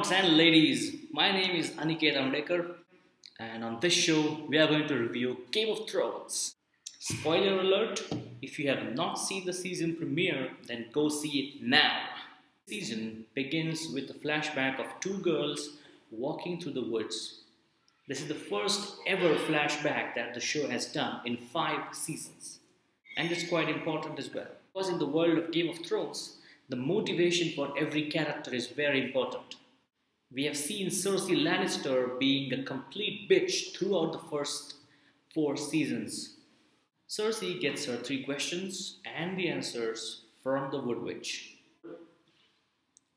Gents and ladies, my name is Aniket Amdekar, and on this show we are going to review Game of Thrones. Spoiler alert, if you have not seen the season premiere, then go see it now. The season begins with a flashback of two girls walking through the woods. This is the first ever flashback that the show has done in 5 seasons. And it's quite important as well. Because in the world of Game of Thrones, the motivation for every character is very important. We have seen Cercei Lannister being a complete bitch throughout the first 4 seasons. Cercei gets her 3 questions and the answers from the Wood Witch.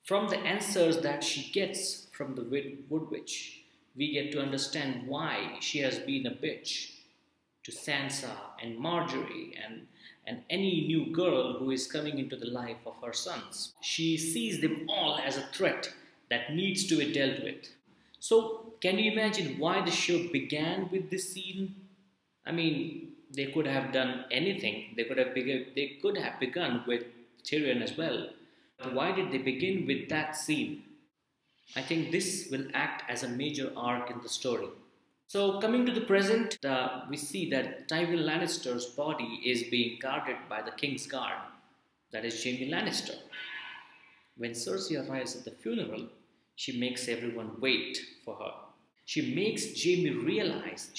From the answers that she gets from the Wood Witch, we get to understand why she has been a bitch to Sansa and Margaery and any new girl who is coming into the life of her sons. She sees them all as a threat that needs to be dealt with. So, can you imagine why the show began with this scene? I mean, they could have done anything. They could have begun with Tyrion as well. But why did they begin with that scene? I think this will act as a major arc in the story. So, coming to the present, we see that Tyrion Lannister's body is being guarded by the King's Guard, that is Jaime Lannister. When Cercei arrives at the funeral, she makes everyone wait for her. She makes Jaime realize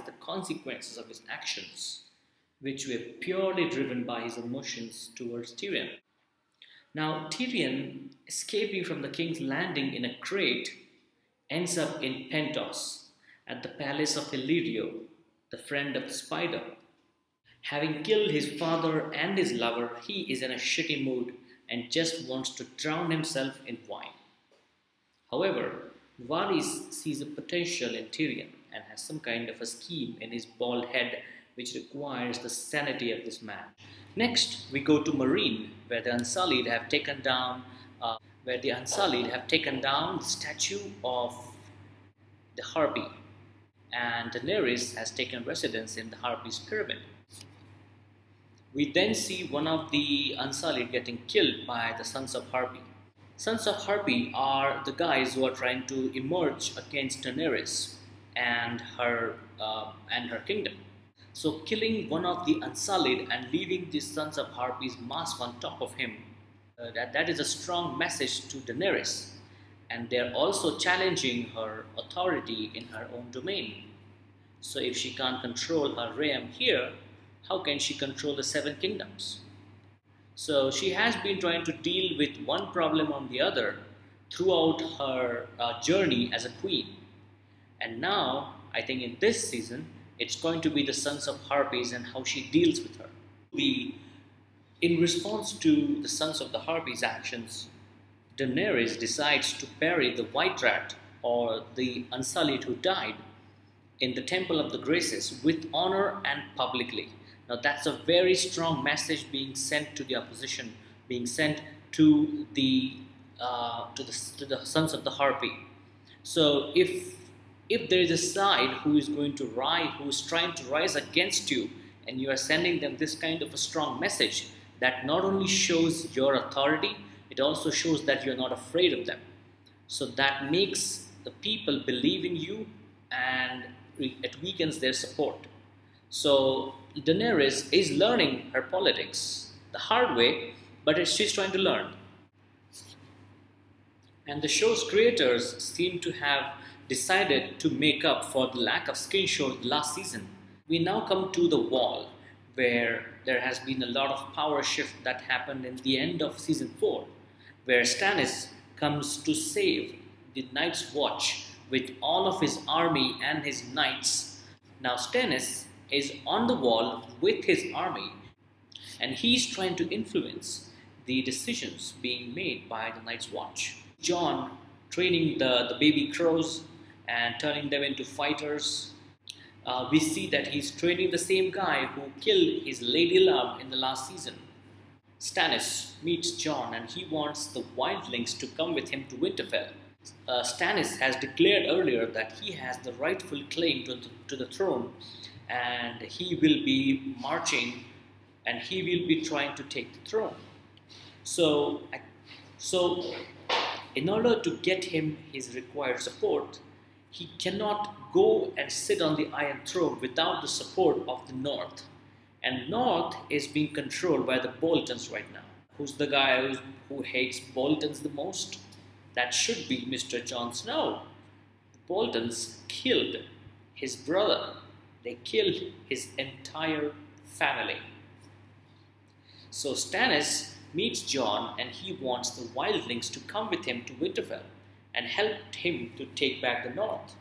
the consequences of his actions, which were purely driven by his emotions towards Tyrion. Now, Tyrion, escaping from the King's Landing in a crate, ends up in Pentos, at the palace of Illyrio, the friend of the spider. Having killed his father and his lover, he is in a shitty mood and just wants to drown himself in wine. However, Varys sees a potential in Tyrion and has some kind of a scheme in his bald head which requires the sanity of this man. Next, we go to Meereen, where the Unsullied have taken down the statue of the Harpy, and Daenerys has taken residence in the Harpy's pyramid. We then see one of the Unsullied getting killed by the Sons of Harpy. Sons of Harpy are the guys who are trying to emerge against Daenerys and her kingdom. So killing one of the Unsullied and leaving the Sons of Harpy's mask on top of him, that is a strong message to Daenerys. And they're also challenging her authority in her own domain. So if she can't control her realm here, how can she control the 7 kingdoms? So she has been trying to deal with one problem on the other throughout her journey as a queen. And now, I think in this season, it's going to be the Sons of Harpies and how she deals with her. In response to the Sons of the Harpies' actions, Daenerys decides to bury the White Rat, or the Unsullied who died, in the Temple of the Graces with honor and publicly. Now that's a very strong message being sent to the opposition, being sent to the Sons of the Harpy. So if there is a side who is trying to rise against you, and you are sending them this kind of a strong message, that not only shows your authority, it also shows that you're not afraid of them. So that makes the people believe in you, and it weakens their support. So Daenerys is learning her politics the hard way, but she's trying to learn. And the show's creators seem to have decided to make up for the lack of skin show last season. We now come to the Wall, where there has been a lot of power shift that happened in the end of season 4, where Stannis comes to save the Night's Watch with all of his army and his knights. Now Stannis is on the Wall with his army, and he's trying to influence the decisions being made by the Night's Watch. Jon training the baby crows and turning them into fighters. We see that he's training the same guy who killed his lady love in the last season. Stannis meets Jon and he wants the wildlings to come with him to Winterfell. Stannis has declared earlier that he has the rightful claim to the throne, and he will be marching and he will be trying to take the throne. So in order to get him his required support, he cannot go and sit on the Iron Throne without the support of the North. And North is being controlled by the Boltons right now. Who's the guy who hates Boltons the most? That should be Mr. Jon Snow. The Boltons killed his brother. They killed his entire family. So Stannis meets Jon and he wants the wildlings to come with him to Winterfell and help him to take back the North.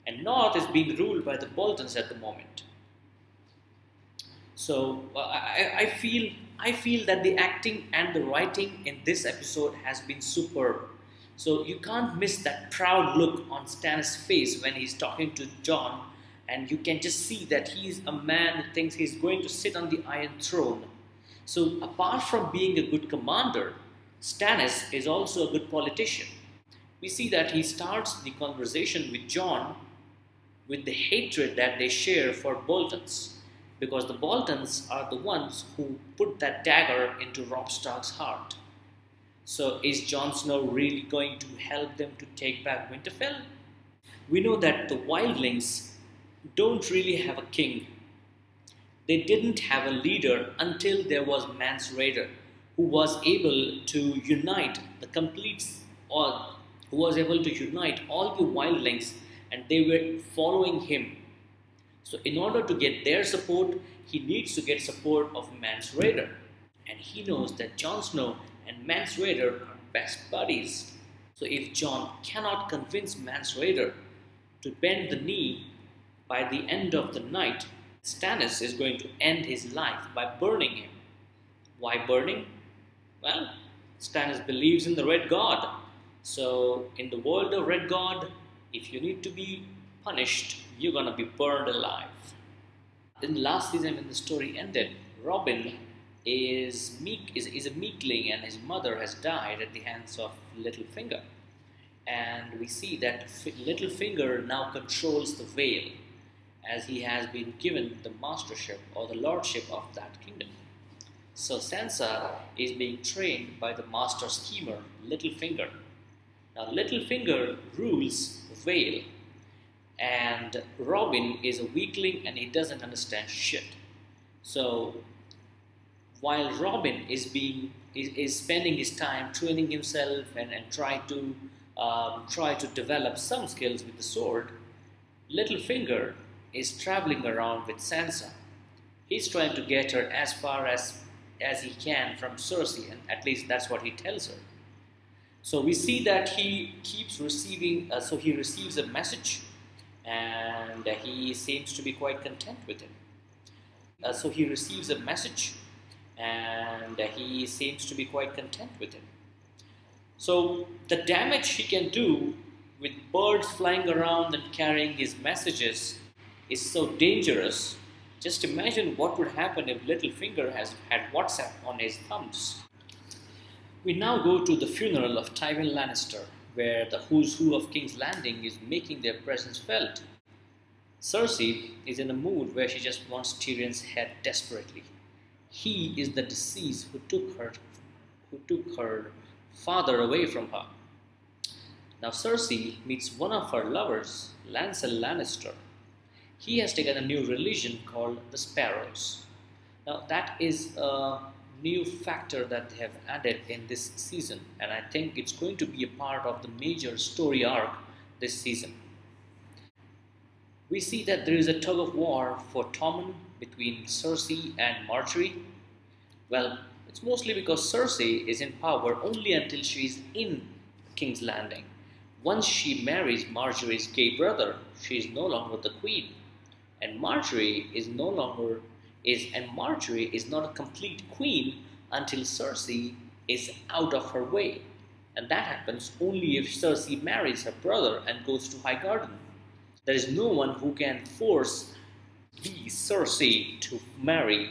And North is being ruled by the Boltons at the moment. So I feel that the acting and the writing in this episode has been superb. So you can't miss that proud look on Stannis' face when he's talking to Jon, and you can just see that he's a man who thinks he's going to sit on the Iron Throne. So apart from being a good commander, Stannis is also a good politician. We see that he starts the conversation with Jon with the hatred that they share for Boltons, because the Boltons are the ones who put that dagger into Robb Stark's heart. So is Jon Snow really going to help them to take back Winterfell? We know that the wildlings don't really have a king. They didn't have a leader until there was Mance Rayder, who was able to unite all the wildlings, and they were following him. So in order to get their support, he needs to get support of Mance Rayder. And he knows that Jon Snow and Mance Rayder are best buddies. So if Jon cannot convince Mance Rayder to bend the knee by the end of the night, Stannis is going to end his life by burning him. Why burning? Well, Stannis believes in the Red God. So in the world of Red God, if you need to be punished, you're going to be burned alive. In the last season, when the story ended, Robin is a meekling, and his mother has died at the hands of Littlefinger. And we see that Littlefinger now controls the Vale, as he has been given the mastership or the lordship of that kingdom. So Sansa is being trained by the master schemer, Littlefinger. Now Littlefinger rules the Vale, and Robin is a weakling and he doesn't understand shit. So while Robin is spending his time training himself and try to develop some skills with the sword, Littlefinger is traveling around with Sansa. He's trying to get her as far as he can from Cercei, and at least that's what he tells her. So we see that he keeps receiving, he receives a message, and he seems to be quite content with it. He receives a message, and he seems to be quite content with it. So the damage he can do with birds flying around and carrying his messages is so dangerous. Just imagine what would happen if Littlefinger had WhatsApp on his thumbs. We now go to the funeral of Tywin Lannister, where the who's who of King's Landing is making their presence felt. Cercei is in a mood where she just wants Tyrion's head desperately. He is the deceased who took her father away from her. Now Cercei meets one of her lovers, Lancel Lannister. He has taken a new religion called the Sparrows. Now that is a new factor that they have added in this season, and I think it's going to be a part of the major story arc this season. We see that there is a tug of war for Tommen between Cercei and Margaery. Well, it's mostly because Cercei is in power only until she is in King's Landing. Once she marries Margaery's gay brother, she is no longer the queen. And Margaery is not a complete queen until Cercei is out of her way. And that happens only if Cercei marries her brother and goes to High Garden. There is no one who can force the Cercei to marry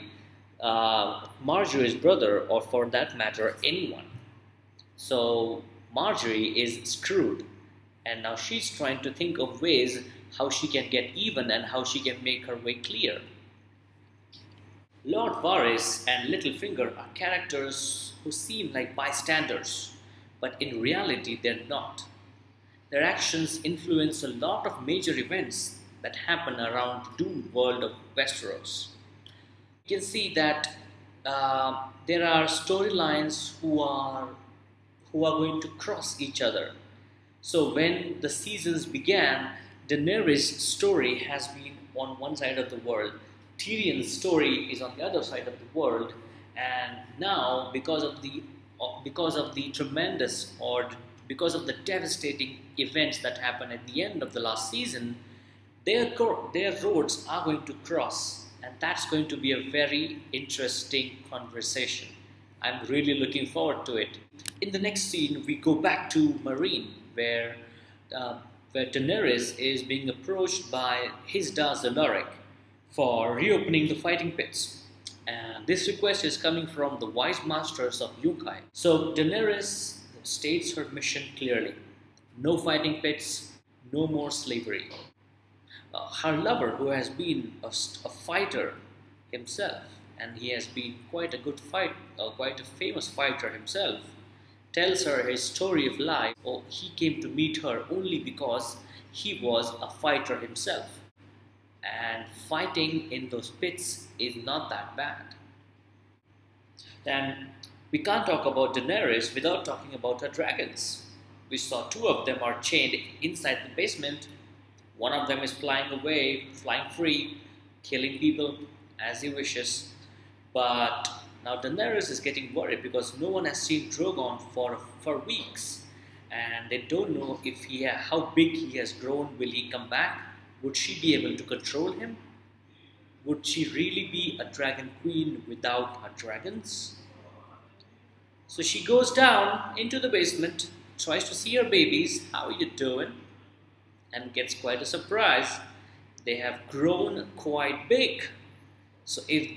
Margaery's brother, or for that matter, anyone. So Margaery is screwed, and now she's trying to think of ways how she can get even and how she can make her way clear. Lord Varys and Littlefinger are characters who seem like bystanders, but in reality they're not. Their actions influence a lot of major events that happen around the doomed world of Westeros. You can see that there are storylines who are going to cross each other. So when the seasons began, Daenerys' story has been on one side of the world, Tyrion's story is on the other side of the world, and now because of the tremendous or because of the devastating events that happened at the end of the last season, their roads are going to cross, and that's going to be a very interesting conversation. I'm really looking forward to it. In the next scene, we go back to Marine, where Daenerys is being approached by his Zelaric for reopening the fighting pits. And this request is coming from the wise masters of Yunkai. So Daenerys states her mission clearly. No fighting pits, no more slavery. Her lover, who has been a fighter himself, and he has been quite a famous fighter himself, tells her his story of life. Oh, he came to meet her only because he was a fighter himself. And fighting in those pits is not that bad. Then we can't talk about Daenerys without talking about her dragons. We saw two of them are chained inside the basement. One of them is flying away, flying free, killing people as he wishes. But now Daenerys is getting worried because no one has seen Drogon for weeks, and they don't know if how big he has grown. Will he come back? Would she be able to control him? Would she really be a dragon queen without her dragons? So she goes down into the basement, tries to see her babies. How are you doing? And gets quite a surprise. They have grown quite big. So if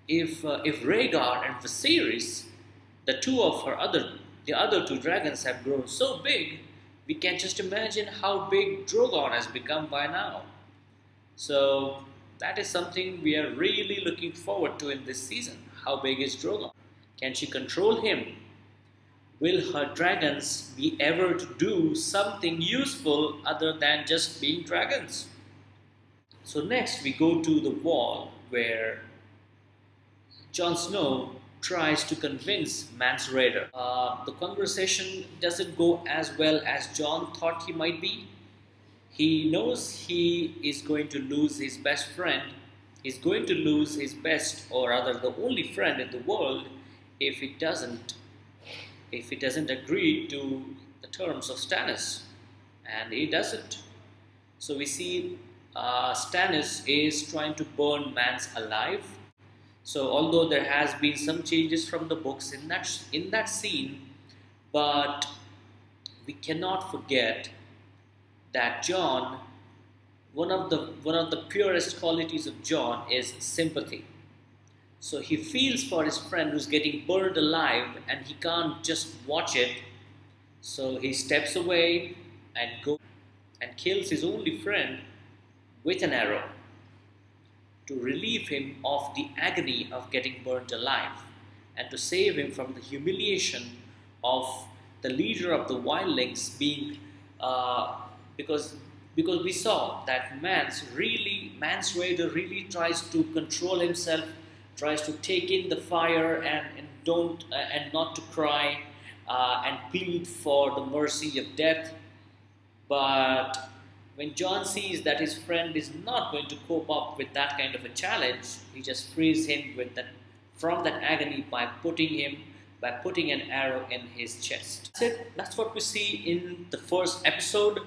Rhaegar and Viserys, the other two dragons, have grown so big, we can just imagine how big Drogon has become by now. So that is something we are really looking forward to in this season. How big is Drogon? Can she control him? Will her dragons be ever to do something useful other than just being dragons? So next we go to the wall where Jon Snow tries to convince Mance Rayder. The conversation doesn't go as well as Jon thought he might be. He knows he is going to lose his best friend. He's going to lose his best, or rather the only friend in the world, if he doesn't agree to the terms of Stannis. And he doesn't. So we see Stannis is trying to burn Mance alive. So although there has been some changes from the books in that scene, but we cannot forget that Jon, one of the purest qualities of Jon is sympathy. So he feels for his friend who's getting burned alive, and he can't just watch it. So he steps away and kills his only friend with an arrow, to relieve him of the agony of getting burnt alive and to save him from the humiliation of the leader of the wildlings being, because we saw that Mance Rayder really tries to control himself, tries to take in the fire and not to cry and plead for the mercy of death. But when Jon sees that his friend is not going to cope up with that kind of a challenge, he just frees him from that agony by putting an arrow in his chest. That's it. That's what we see in the first episode.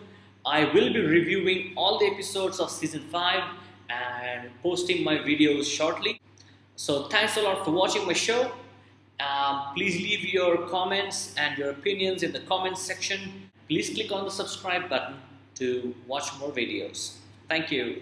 I will be reviewing all the episodes of season 5 and posting my videos shortly. So thanks a lot for watching my show. Please leave your comments and your opinions in the comments section. Please click on the subscribe button to watch more videos. Thank you.